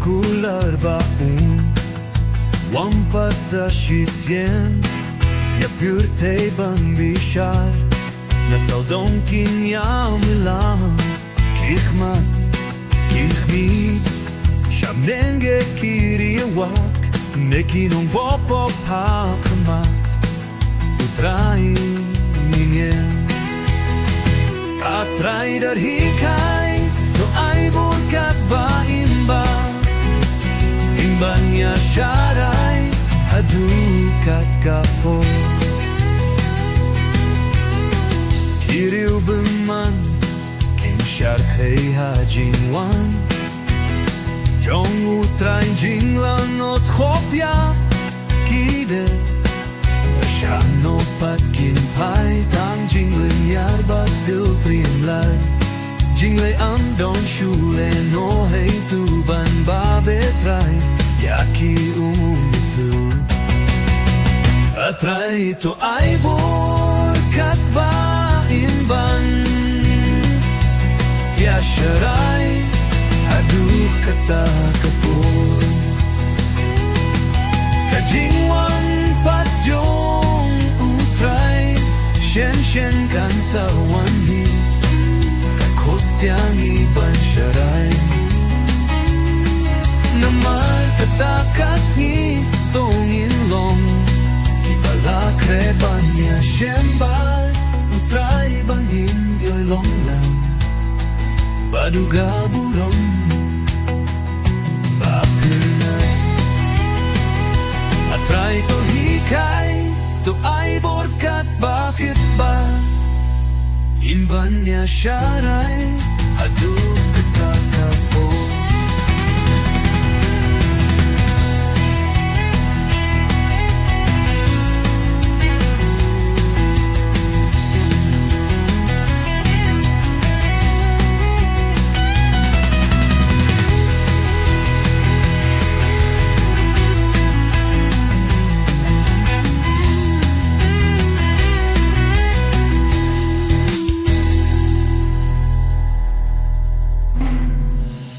kular baun Wampat sa shisyen Ya pürte bang bishar Na saudon kinyam ilam Kichmat, kichmid Shamnenge kiriewak Nekinong bopop hakamat Utrai ninyen Atrai dar hikay To ay burkat ba imba Imba niya syaray Adukat kapo Kiriw beman King syarkhay hajingwan Jong utray jinglan ot khopya Kide Shano pat kinpai Tang jinglin yar bas diltrim lad Jingle am don shule no hey tu ban babe trai Yaki umutu Atrai to ay burkat ba inban Ya syarai aduh kata kapur Kajingwan patjong utrai Shen shen kan sawan di Kakot yang iban syarai Namar katakas ni tongin long Kibala kreban niya syembal Utrai bangin yoy long lang Baduga burong Bakunay Atray to hikay To ay borkat bakit ba Inban niya syaray Aduh ketakapo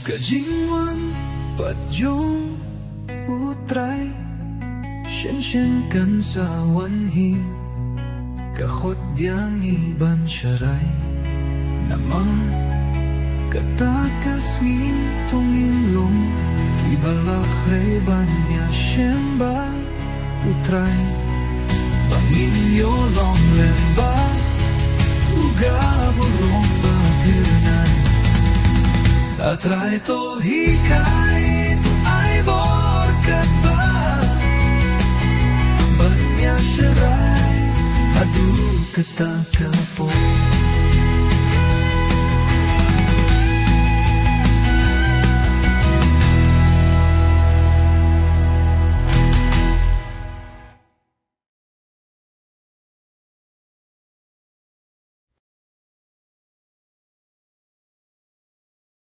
Kajingwan patjong utray Shen shen kan sawan hi Kakot yang iban syaray Namang katakas ni tongin long Kibalak reban niya syembal utray Bangin yolong lemba Uga burong bagirnay Atray to hikay